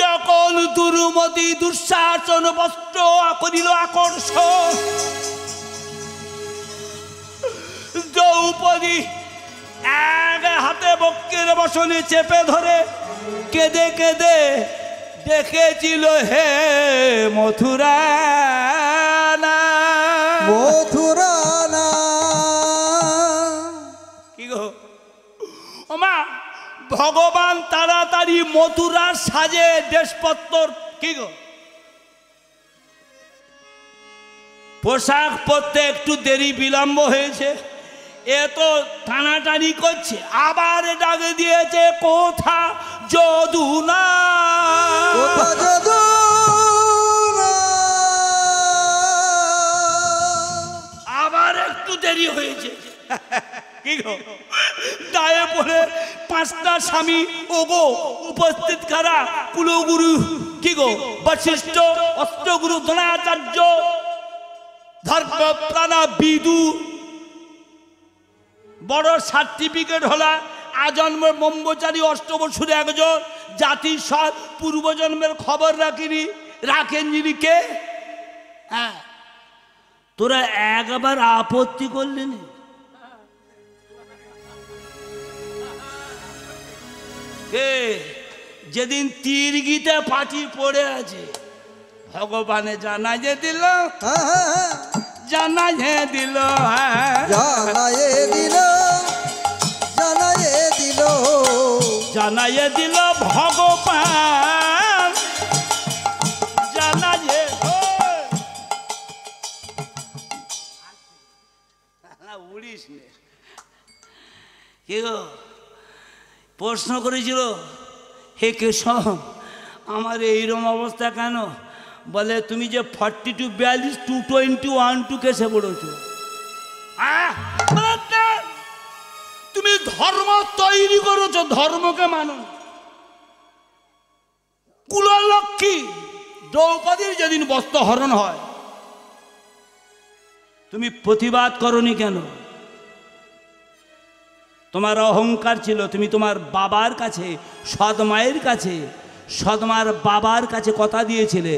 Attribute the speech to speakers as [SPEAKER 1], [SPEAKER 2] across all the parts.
[SPEAKER 1] যখন দুর্মতি দুঃশাসন বস্ত্র করিল আকর্ষণ, দ্রৌপদী এক হাতে বক্ষের বসনে চেপে ধরে কেঁদে কেঁদে দেখেছিল হে মথুরা
[SPEAKER 2] মথুরা
[SPEAKER 1] কি গো ওমা, ভগবান তাড়াতাড়ি মথুরার সাজে দেশপত্তর কি গো পোশাক পরতে একটু দেরি বিলম্ব হয়েছে, এ তো টানাটানি করছে, আবার ডাকে দিয়েছে কোথা যদুনা, আবার একটু দেরি হয়েছে কি গো দায়ে পড়ে পাঁচটা স্বামী ওগো উপস্থিত কারা কুলগুরু কি গো বশিষ্ঠ, অষ্টগুরু দ্রোণাচার্য, ধর্মপ্রাণা বিদু, বড় সার্টিফিকেট হলা আজন্ম ব্রহ্মচারী অষ্টবসুর একজন, জাতির সব পূর্বজন্মের খবর রাখেন যিনি কে? হ্যাঁ, তোরা একবার আপত্তি করলি না? কে যেদিন তীর গীতে পাটি পড়ে আছে ভগবানে জানাইয়ে দিল, জানাইয়ে দিল,
[SPEAKER 2] জানাইয়ে দিল, জানাইয়ে দিল,
[SPEAKER 1] জানাইয়ে দিল ভগবান, জানাইয়ে উড়িস নে কি গো প্রশ্ন করেছিল হে কেশব আমার এইরকম অবস্থা কেন? বলে তুমি যে 42 42 221 কেসে পড়েছো, তুমি ধর্ম তৈরি করেছো, ধর্মকে মানো। কুললক্ষ্মী দ্রৌপদীর যেদিন বস্ত্র হরণ হয় তুমি প্রতিবাদ করনি কেন? তোমার অহংকার ছিল, তুমি তোমার বাবার কাছে, সৎমায়ের কাছে, সৎমার বাবার কাছে কথা দিয়েছিলে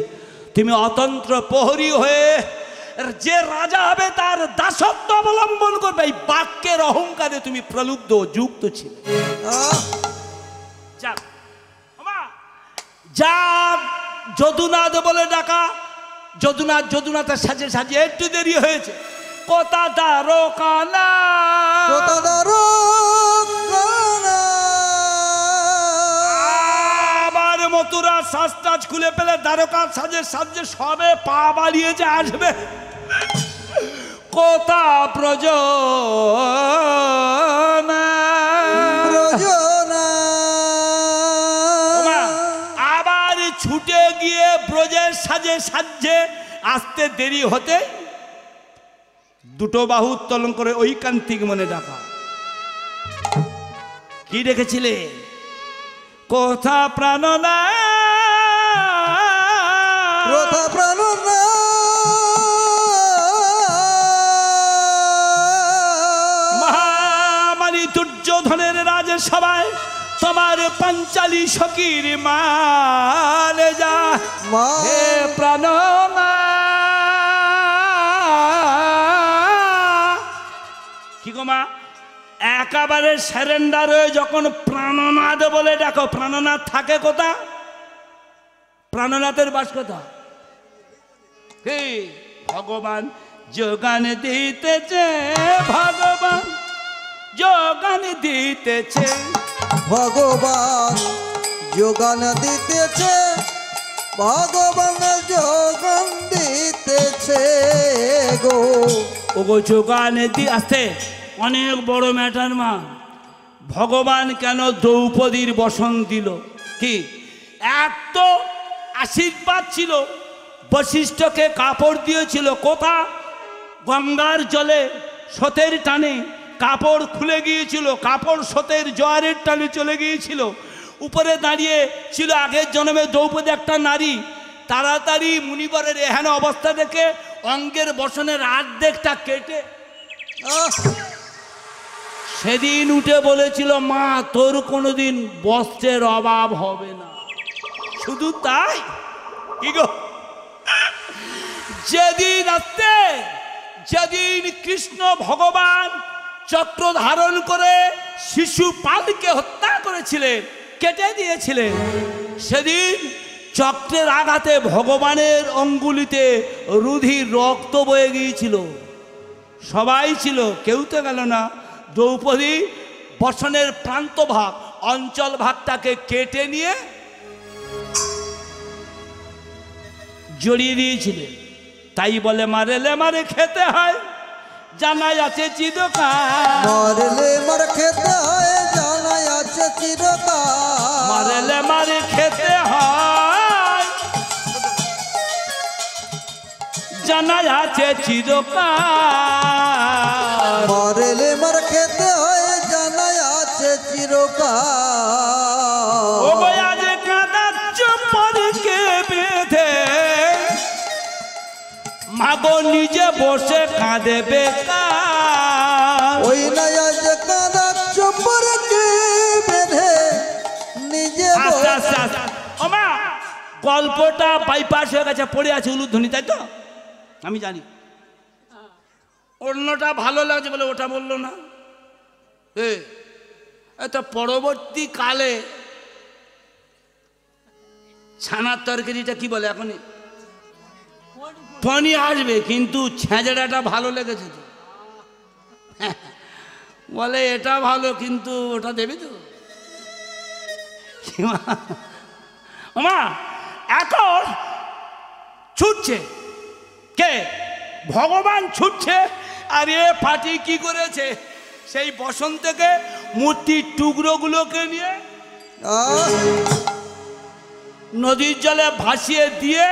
[SPEAKER 1] তুমি অতন্ত্র প্রহরী হয়ে যে রাজা হবে তার দাসত্ব অবলম্বন করবে, এই বাক্যের অহংকারে তুমি প্রলুব্ধ যুক্ত ছিলে। যা যদুনাথ বলে ডাকা, যদুনাথ যদুনাথের সাজে সাজে একটু দেরি হয়েছে, কোথা দ্বারকানা,
[SPEAKER 2] কোথা দ্বারকানা,
[SPEAKER 1] আবার মথুরা সাজ খুলে পেলে দ্বারকার সাজে সাজে সবে পা বাড়িয়েছে আসবে, কোথা ব্রজনা, আবার ছুটে গিয়ে ব্রজের সাজে সাজে আসতে দেরি হতে দুটো বাহু উত্তোলন করে ঐকান্তিক মনে ডাকা। কি রেখেছিলে? কোথা প্রাণনা,
[SPEAKER 2] কোথা প্রাণনা,
[SPEAKER 1] মহামানী দুর্যোধনের রাজসভায় তোমার পাঞ্চালী সখীর মালে যা, হে প্রাণনা কি গো মা, একেবারে সারেন্ডার হয়ে যখন প্রাণনাথ বলে দেখো, প্রাণনাথ থাকে কোথা? প্রাণনাথের বাস কোথা? হে ভগবান যোগান দিতেছে, ভগবান যোগান দিতেছে,
[SPEAKER 2] ভগবান যোগান দিতেছে, ভগবান যোগান দিতেছে গো,
[SPEAKER 1] ওগো যোগান আসতে অনেক বড় ম্যাটার মা। ভগবান কেন দ্রৌপদীর বসন দিল? কি এক তো আশীর্বাদ ছিল, বশিষ্ঠকে কাপড় দিয়েছিল, কোথা গঙ্গার জলে স্রোতের টানে কাপড় খুলে গিয়েছিল, কাপড় স্রোতের জোয়ারের টানে চলে গিয়েছিল, উপরে দাঁড়িয়ে ছিল আগের জন্মে দ্রৌপদী একটা নারী। তাড়াতাড়ি মুনিবরের এহেন অবস্থা দেখে অঙ্গের বসনের অর্ধেকটা কেটে সেদিন উঠে বলেছিল, মা তোর কোনোদিন বস্ত্রের অভাব হবে না। শুধু তাই কি গো, যেদিন কৃষ্ণ ভগবান চক্র ধারণ করে শিশুপালকে হত্যা করেছিলেন, কেটে দিয়েছিলেন, সেদিন চক্রের আঘাতে ভগবানের অঙ্গুলিতে রুধির রক্ত বয়ে গিয়েছিল। সবাই ছিল, কেউ তো গেল না। দ্রৌপদী বসনের প্রান্ত ভাগ, অঞ্চল ভাগটাকে কেটে নিয়ে জড়িয়ে দিয়েছিলেন। তাই বলে মারেলে মারে খেতে হয়, জানাই আছে চিরকাল।
[SPEAKER 2] মারলে মার খেতে হয়, জানাই আছে চিরকাল।
[SPEAKER 1] মারেলে মারে খেতে হয়, জানাই আছে চিরকাল।
[SPEAKER 2] মারলে মার খেতে হয়, জানাই আছে চিরকাল।
[SPEAKER 1] ও বয়া যে কাঁদাচ্ছ পরকে বেঁধে, মাগো নিজে বসে কাঁদে বেকার।
[SPEAKER 2] ওই নয়া যে কাঁদাচ্ছ পরকে বেঁধে, নিজে
[SPEAKER 1] আস্তে আস্তে আস্তে। ও মা, গল্পটা বাইপাস হয়ে গেছে, পড়ে আছে উলুধ্বনি, তাই তো? আমি জানি অন্যটা ভালো লাগছে বলে ওটা বললো না। তো পরবর্তীকালে ছানার তরকারিটা কি বলে এখনই ফনি আসবে, কিন্তু ছেঁচড়াটা ভালো লেগেছে তো, বলে এটা ভালো, কিন্তু ওটা দেবে তো। মা এখন ছুটছে কে? ভগবান ছুটছে। আর এ পার্টি কি করেছে, সেই বসন্তকে মূর্তির টুকরোগুলোকে নিয়ে নদীর জলে ভাসিয়ে দিয়ে,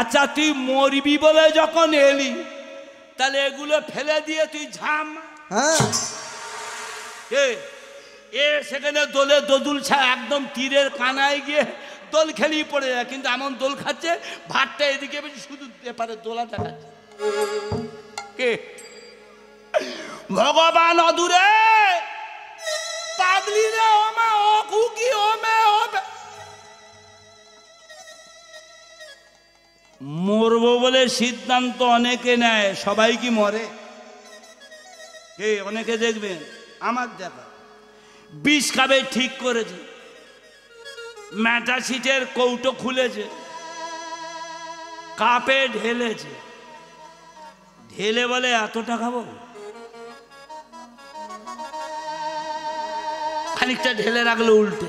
[SPEAKER 1] আচ্ছা তুই মরবি বলে যখন এলি, তাহলে এগুলো ফেলে দিয়ে তুই ঝাম।
[SPEAKER 2] হ্যাঁ,
[SPEAKER 1] এ সেখানে দোলে দোদুল ছাড়া একদম তীরের কানায় গিয়ে দোল খেলিয়ে পড়ে যায়, কিন্তু এমন দোল খাচ্ছে ভাতটা এদিকে বেশি, শুধু এপারে দোলাটা খাচ্ছে। কে? ভগবান অদূরে, পাগলি রে ওমা, ও কুকি ওমে ওমে। মরবো বলে সিদ্ধান্ত অনেকে নেয়, সবাই কি মরে? কে? অনেকে দেখবেন, আমার দেখা বিষ খাবে ঠিক করেছে, ম্যাটা সিটের কৌটো খুলেছে, কাপে ঢেলেছে, ঢেলে বলে এতটা খাবো, খানিকটা ঢেলে রাখলো উল্টে,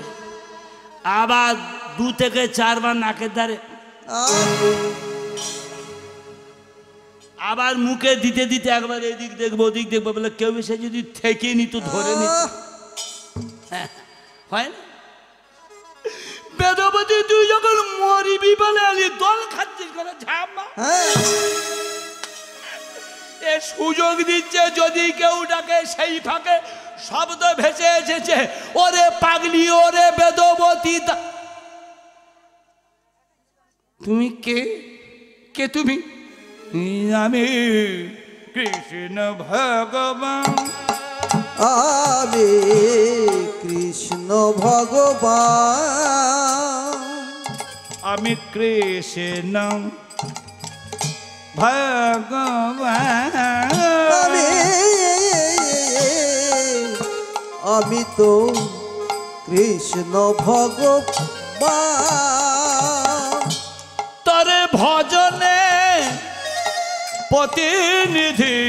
[SPEAKER 1] আবার 2 থেকে 4 বার নাকের ধারে, আবার মুখে দিতে দিতে একবার এদিক দেখবো ওদিক দেখবো, বলে কেউ এসে যদি থেকে নিত ধরে নিত, হয় না? বেদবতী তুই যখন মরিবি বলে আলি দল খাচ্ছিস করে ঝামা, এ সুযোগ দিচ্ছে যদি কেউ ডাকে সেই ফাঁকে শব্দ ভেসে এসেছে, ওরে পাগলি, ওরে বেদবতী। তুমি কে? কে তুমি? আমি কৃষ্ণ ভগবান।
[SPEAKER 2] আমি কৃষ্ণ ভগবান।
[SPEAKER 1] আমি কৃষ্ণ ভগবান।
[SPEAKER 2] আমি তো কৃষ্ণ ভগবান।
[SPEAKER 1] তরে ভজনে প্রতিনিধি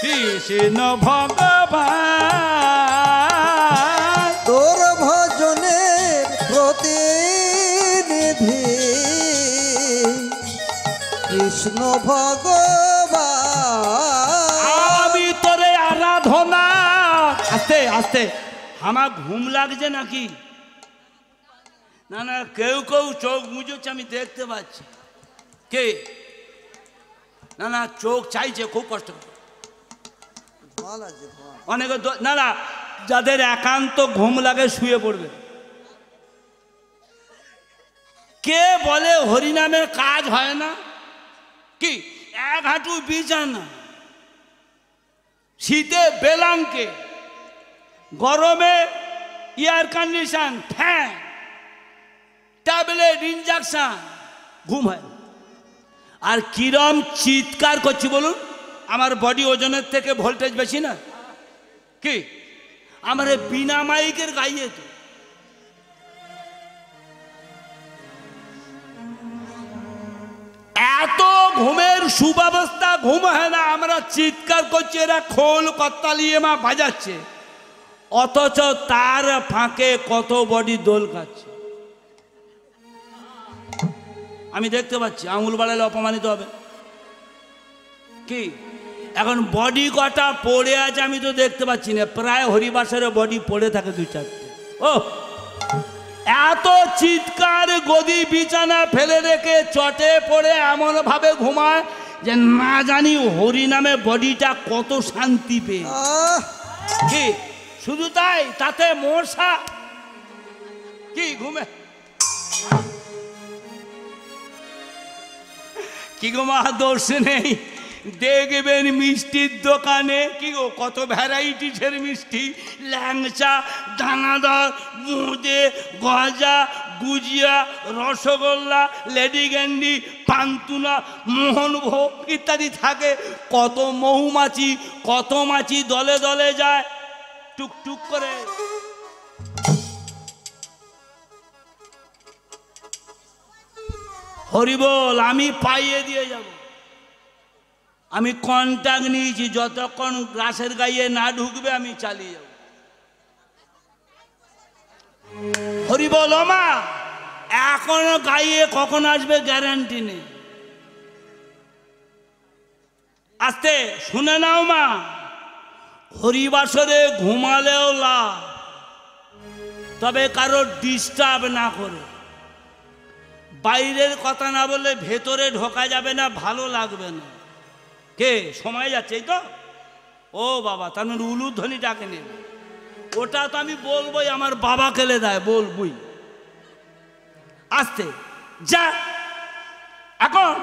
[SPEAKER 1] কৃষ্ণ ভগবান।
[SPEAKER 2] তোর ভজনের প্রতিনিধি কৃষ্ণ ভগবান।
[SPEAKER 1] আমি তোরে আরাধনা। আস্তে আস্তে, আমার ঘুম লাগছে নাকি? না না, কেউ কেউ চোখ মুজোচ্ছে, আমি দেখতে পাচ্ছি। কে? না না, চোখ চাইছে, খুব কষ্ট করে অনেকে। না না, যাদের একান্ত ঘুম লাগে শুয়ে পড়বে। কে বলে হরিনামের কাজ হয় না? কি এক হাঁটু বিছানা, শীতে বেলাঙ্কে, গরমে air condition, fan, tablet, injection, ঘুম হয়। আর কিরম চিৎকার করছি বলুন? আমার বডি ওজনের থেকে ভোল্টেজ বেশি না কি? আমার বিনা মাইকের গাইয়ে তো এত ঘুমের সুব্যবস্থা, ঘুম হয় না, আমরা চিৎকার করছি, এরা খোল কত্তালিয়ে মা বাজাচ্ছে, অথচ তার ফাঁকে কত বডি দোল খাচ্ছে। আমি দেখতে পাচ্ছি, আঙুল বাড়ালে অপমানিত হবে কি? এখন বডি কটা পড়ে আছে আমি তো দেখতে পাচ্ছি না, প্রায় হরিবাসরের বডি পড়ে থাকে 2-4টে। ও এত চিৎকার, গদি বিছানা ফেলে রেখে চটে পড়ে এমন ভাবে ঘুমায় যে না জানি হরি নামে বডিটা কত শান্তি পেয়ে। কি শুধু তাই, তাতে মশা কি ঘুমে কি গো মা, দোষ নেই। দেখবেন মিষ্টির দোকানে কি গো কত ভ্যারাইটিসের মিষ্টি, ল্যাংচা, দানাদার, বোঁদে, গজা, গুজিয়া, রসগোল্লা, লেডি ক্যান্ডি, পান্তুনা, মোহনভোগ ইত্যাদি থাকে। কত মৌমাছি, কত মাছি দলে দলে যায় টুকটুক করে। হরিবল, আমি পাইয়ে দিয়ে যাব। আমি কন্ট্যাক্ট নিয়েছি, যতক্ষণ গ্লাসের গাইয়ে না ঢুকবে আমি চালিয়ে যাব। হরিবল মা, এখনো গাইয়ে কখন আসবে গ্যারান্টি নেই। আস্তে শুনে নাও মা, হরিবাসরে ঘুমালেও লাভ, তবে কারো ডিস্টার্ব না করে। বাইরের কথা না বললে ভেতরে ঢোকা যাবে না, ভালো লাগবে না। কে সময় যাচ্ছে এই তো? ও বাবা, তার মানে উলুধ্বনিটাকে নেবে, ওটা তো আমি বলবোই, আমার বাবা খেলে দেয়, বলবই। আস্তে যা। এখন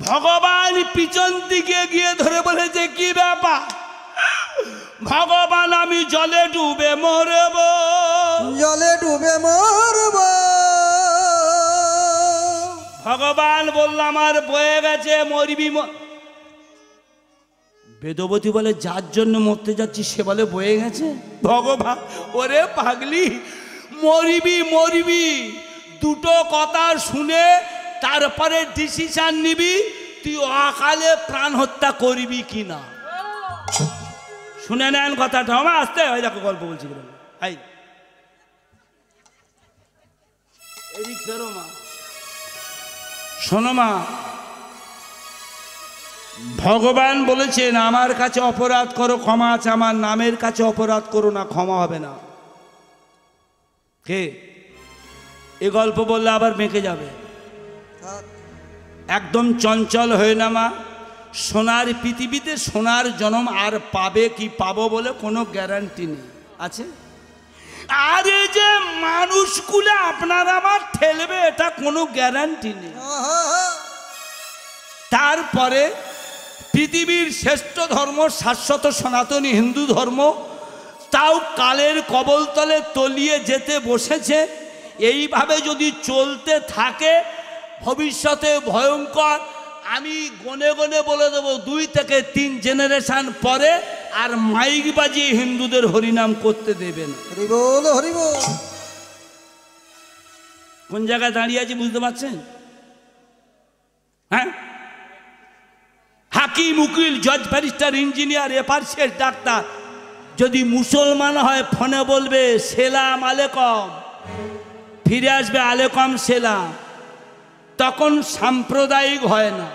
[SPEAKER 1] ভগবান পিছন দিকে গিয়ে ধরে বলেছে, কি ব্যাপার ভগবান? আমি জলে ডুবে মরব,
[SPEAKER 2] জলে ডুবে মরব।
[SPEAKER 1] ভগবান বলল, আমার বয়ে গেছে, মরবি। বেদবতী বলে, যার জন্য মরতে যাচ্ছি সে বলে বয়ে গেছে। ভগবান, ওরে পাগলি, মরবি মরবি, দুটো কথা শুনে তারপরে ডিসিশন নিবি তুই অকালে প্রাণ হত্যা করবি কিনা। শুনে নেন কথাটা। আমার আসতে হয়, দেখো গল্প বলছি, এদিক ফেরো মা, শোনো মা। ভগবান বলেছেন, আমার কাছে অপরাধ করো ক্ষমা আছে, আমার নামের কাছে অপরাধ করো না, ক্ষমা হবে না। কে এ গল্প বললে আবার মেকে যাবে। একদম চঞ্চল হয়ে না মা। সোনার পৃথিবীতে সোনার জন্ম আর পাবে কি পাবো বলে কোনো গ্যারান্টি নেই, আছে? আর এই যে মানুষগুলো আপনার আমার ঠেলবে, এটা কোনো গ্যারান্টি নেই। তারপরে পৃথিবীর শ্রেষ্ঠ ধর্ম শাশ্বত সনাতনী হিন্দু ধর্ম, তাও কালের কবলতলে তলিয়ে যেতে বসেছে। এইভাবে যদি চলতে থাকে ভবিষ্যতে ভয়ঙ্কর। আমি গনে গনে বলে দেবো, 2 থেকে 3 জেনারেশন পরে আর মাইক বাজিয়ে হিন্দুদের হরিনাম করতে দেবে না।
[SPEAKER 2] হরিবল হরিবল।
[SPEAKER 1] কোন জায়গায় দাঁড়িয়ে আছি বুঝতে পারছেন? হ্যাঁ, হাকিম, উকিল, জজ, ব্যারিস্টার, ইঞ্জিনিয়ার, এপার্সের ডাক্তার যদি মুসলমান হয় ফোনে বলবে সেলাম আলেকম, ফিরে আসবে আলেকম সেলাম, তখন সাম্প্রদায়িক হয় না।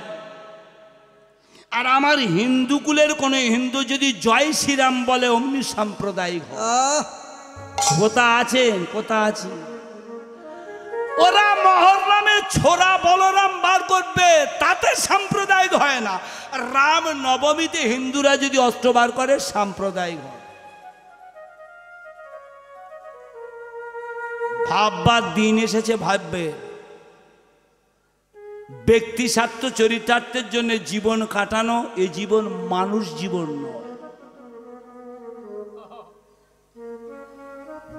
[SPEAKER 1] আর আমার হিন্দু কুলের কোনো হিন্দু যদি জয় শ্রীরাম বলে অমনি সাম্প্রদায়িক হয়। কোথা আছেন? কোথা আছে? ওরা মহরমে ছোড়া বলরাম বার করবে, তাতে সাম্প্রদায়িক হয় না। রাম নবমীতে হিন্দুরা যদি অস্ত্র বার করে সাম্প্রদায়িক হয়। ভাববার দিন এসেছে, ভাববে ব্যক্তি স্বার্থ চরিতার্থের জন্য জীবন কাটানো, এ জীবন মানুষ জীবন নয়।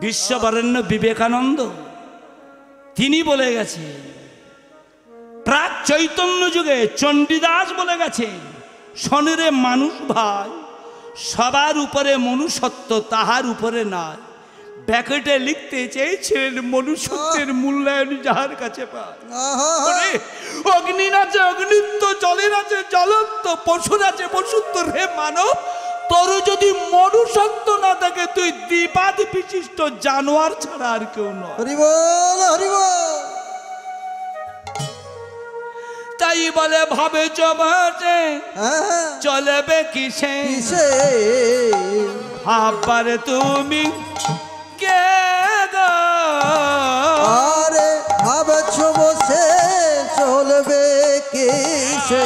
[SPEAKER 1] বিশ্ববরেণ্য বিবেকানন্দ তিনি বলে গেছে, প্রাক চৈতন্য যুগে চণ্ডীদাস বলে গেছে, শনিরে মানুষ ভাই, সবার উপরে মনুষ্যত্ব, তাহার উপরে নয়। ব্যাকেটে লিখতে চেয়েছেন মনুষ্যত্বের মূল্যায়ন যাহার কাছে পায়। অগ্নি আছে অগ্নিত্ব, জলের আছে জলত্ব, পশুর আছে পশুত্ব। রে মানব, তোর যদি মনুষ্যত্ব না থাকে তুই দ্বিপাদ বিশিষ্ট জানোয়ার ছাড়া আর কেউ নয়।
[SPEAKER 2] হরি বল, হরি বল।
[SPEAKER 1] তাই বলে ভাবে চবাটে চলবে কিসে, ভাববার তুমি কে গো?
[SPEAKER 2] আরে ভাবছ বসে চলবে কিসে,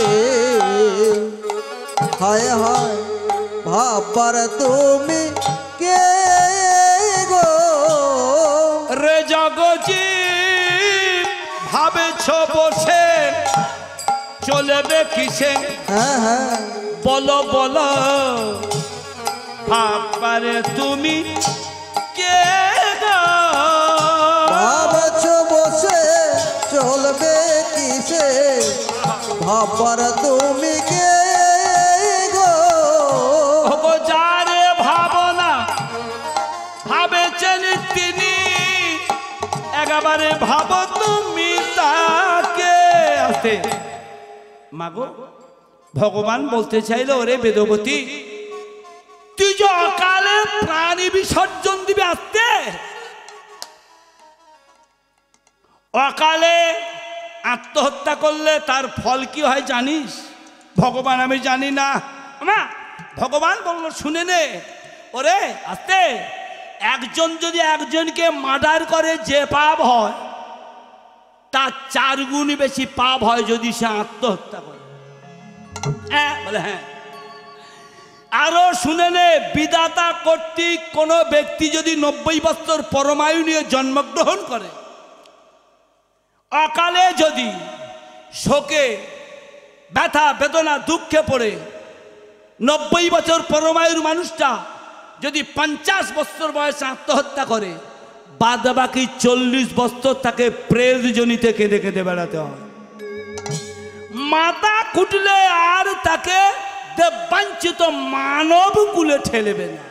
[SPEAKER 2] হায় হায় ভাববার তুমি কে গো?
[SPEAKER 1] রে জগজি ভাবেছ বসে চলবে কিসে, বলো বলো ভাববারে তুমি কে গো?
[SPEAKER 2] ভাবছ বসে চলবে কিসে, ভাববার তুমি কে গো?
[SPEAKER 1] যারে ভাবনা ভাবেছেন তিনি, একেবারে ভাবো তুমি তাকে। আসতে মাগো, ভগবান বলতে চাইলো, ওরে বেদবতী, তুই যে অকালে প্রাণী বিসর্জন দিবে, আসতে অকালে আত্মহত্যা করলে তার ফল কি হয় জানিস? ভগবান আমি জানি না, মা ভগবান বলল শুনে নে। ওরে আসতে, একজন যদি একজনকে মার্ডার করে যে পাপ হয় তার 4 গুণ বেশি পাপ হয় যদি সে আত্মহত্যা করে। হ্যাঁ বলে হ্যাঁ। আরো শুনে নে, বিধাতা কর্তৃক কোনো ব্যক্তি যদি 90 বছর পরমায়ু নিয়ে জন্মগ্রহণ করে, অকালে যদি শোকে ব্যথা বেদনা দুঃখে পড়ে 90 বছর পরমায়ুর মানুষটা যদি 50 বছর বয়সে আত্মহত্যা করে, বাদ বাকি 40 বছর তাকে প্রেত জনিতে কেঁদে কেঁদে বেড়াতে হয়। মাথা কুটলে আর তাকে দেববাঞ্ছিত মানব কুলে ঠেলবে না।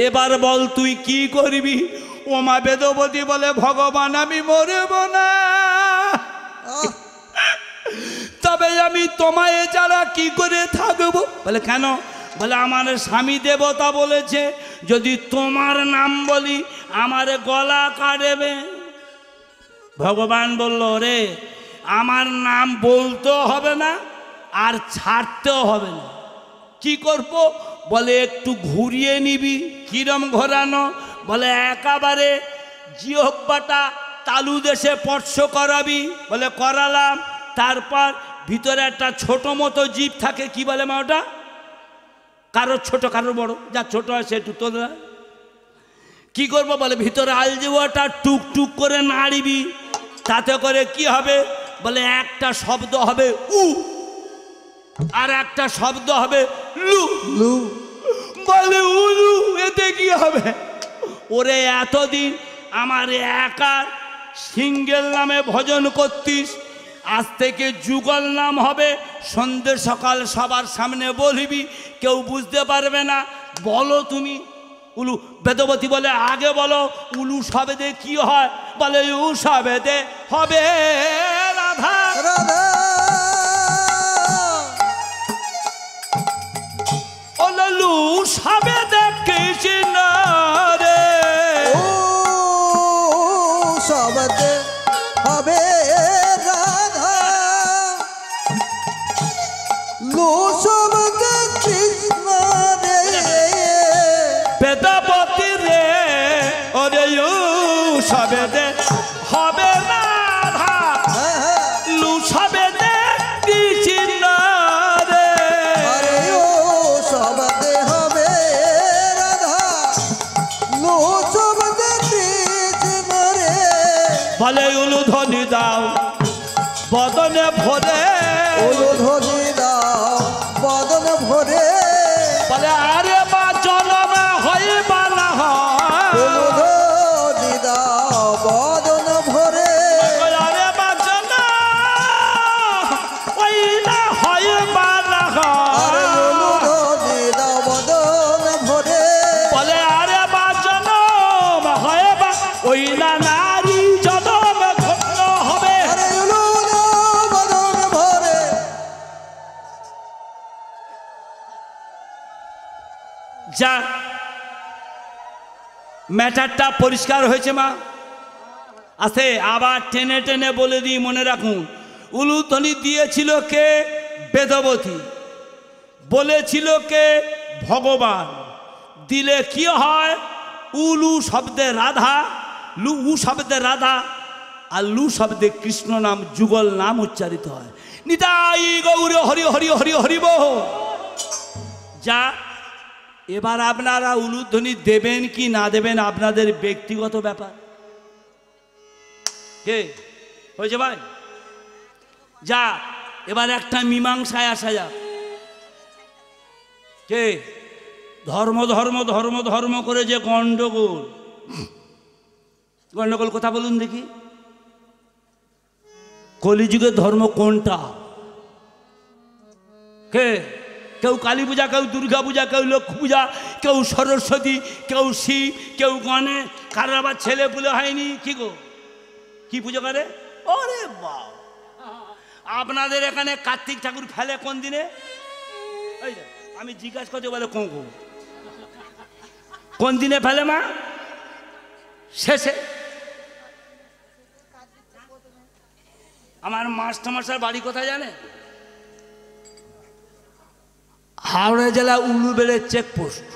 [SPEAKER 1] এবার বল তুই কি করবি? ওমা বেদবতী বলে, ভগবান আমি মরব না, তবে আমি তোমায় যারা কি করে থাকবো। বলে কেন? বলে আমার স্বামী দেবতা বলেছে যদি তোমার নাম বলি আমার গলা কাটবে। ভগবান বলল, রে আমার নাম বলতেও হবে না আর ছাড়তেও হবে না। কি করব? বলে একটু ঘুরিয়ে নিবি। কিরম ঘোরানো? বলে একেবারে জিহ্বাটা তালু দেশে স্পর্শ করাবি। বলে করালাম। তারপর ভিতরে একটা ছোট মতো জীব থাকে, কি বলে মা ওটা? কারো ছোট কারো বড়, যা ছোট হয় সে একটু তোলা। কি করবো? বলে ভিতরে আলজিওয়াটা টুক টুক করে নাড়িবি। তাতে করে কি হবে? বলে একটা শব্দ হবে উ, আর একটা শব্দ হবে লু লু। বলে উলু, এতে কি হবে? ওরে এতদিন আমার একা সিঙ্গেল নামে ভজন করতিস, আজ থেকে যুগল নাম হবে। সন্ধ্যে সকাল সবার সামনে বলবি, কেউ বুঝতে পারবে না। বলো তুমি উলু। বেদবতী বলে আগে বলো উলু শব্দে কি হয়? বলে উ শব্দে হবে রাধা
[SPEAKER 2] রাধা।
[SPEAKER 1] লু শব্দে কৃষ্ণ রে,
[SPEAKER 2] ও শব্দে হবে রাধা, লু শব্দে কৃষ্ণ রে।
[SPEAKER 1] বেদবতী রে, ওরে উ শব্দে হবে রাধা, লু শব্দে কৃষ্ণ রে।
[SPEAKER 2] আরে ও শব্দে হবে রাধা, লু শব্দে কৃষ্ণ রে।
[SPEAKER 1] বলে উলু ধ্বনি দাও, বদনে ভরে
[SPEAKER 2] উলুধ্বনি দাও বদন ভরে
[SPEAKER 1] বলে আরে বা জনমে হয় বা না হয়
[SPEAKER 2] উলুধ্বনি দাও বদন ভরে
[SPEAKER 1] আরে বা জন ওই না হয় বা না
[SPEAKER 2] আরে
[SPEAKER 1] হয়
[SPEAKER 2] উলুধ্বনি দাও বদন ভরে
[SPEAKER 1] বলে আরে বা জনম হয় বা ওই না নারী জনম ধন্য হবে
[SPEAKER 2] আরে উলুধ্বনি বদন ভরে
[SPEAKER 1] যা ম্যাটারটা পরিষ্কার হয়েছে মা আছে আবার টেনে টেনে বলে দিই মনে রাখুন উলুধ্বনি দিয়েছিল কে বেদবতী বলেছিল কে ভগবান দিলে কি হয় উলু শব্দে রাধা উ শব্দে রাধা আর লু শব্দে কৃষ্ণ নাম যুগল নাম উচ্চারিত হয় নিতাই গৌর হরি হরি হরি হরি বল যা এবার আপনারা উলুধ্বনি দেবেন কি না দেবেন আপনাদের ব্যক্তিগত ব্যাপার কে হয়েছে ভাই যা এবার একটা মীমাংসায় আসা যাক কে ধর্ম ধর্ম ধর্ম ধর্ম করে যে গন্ডগোল গন্ডগোল কথা বলুন দেখি কলিযুগের ধর্ম কোনটা কে কেউ কালী পূজা কেউ দুর্গা পূজা কেউ লক্ষ্মী পূজা কেউ সরস্বতী কেউ শিব কেউ গণেশ কারোর আবার ছেলে পুলে হয়নি কি গো কি পুজো করে ওরে বাবা আপনাদের এখানে কার্তিক ঠাকুর ফেলে কোন দিনে এই যে, আমি জিজ্ঞাসা করতে বলে কোন দিনে ফেলে মা শেষে আমার মাস্টারমশাই বাড়ি কোথায় জানে হাওড়া জেলা উলুবেড়ের চেকপোস্ট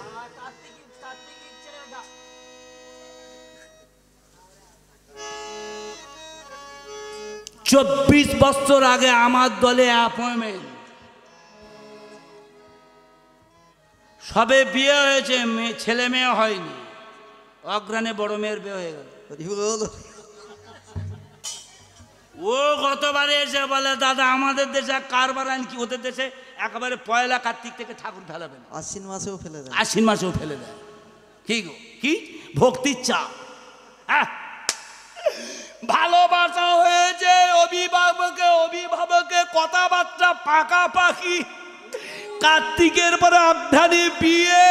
[SPEAKER 1] চব্বিশ বছর আগে আমার দলে অ্যাপয়েন্টমেন্ট সবে বিয়ে হয়েছে ছেলে মেয়ে হয়নি অগ্রাণে বড় মেয়ের বিয়ে হয়ে গেল ও গতবারে এসে বলে দাদা আমাদের দেশে কারবার আইন কি ওদের দেশে একেবারে পয়লা কার্তিক থেকে ঠাকুর ফেলাবে না
[SPEAKER 2] আশ্বিন মাসেও ফেলে দেয়
[SPEAKER 1] আশ্বিন মাসেও ফেলে দেয় কি গো কি ভক্তির চাপ হ্যাঁ ভালোবাসা হয়েছে অভিভাবকে কথাবার্তা পাকাপাকি কার্তিকের পরে আবধানী বিয়ে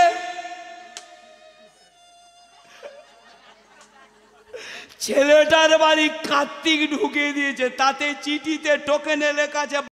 [SPEAKER 1] ছেলেটার বাড়ি কার্তিক ঢুকিয়ে দিয়েছে তাতে চিঠিতে টোকেনে লেখা আছে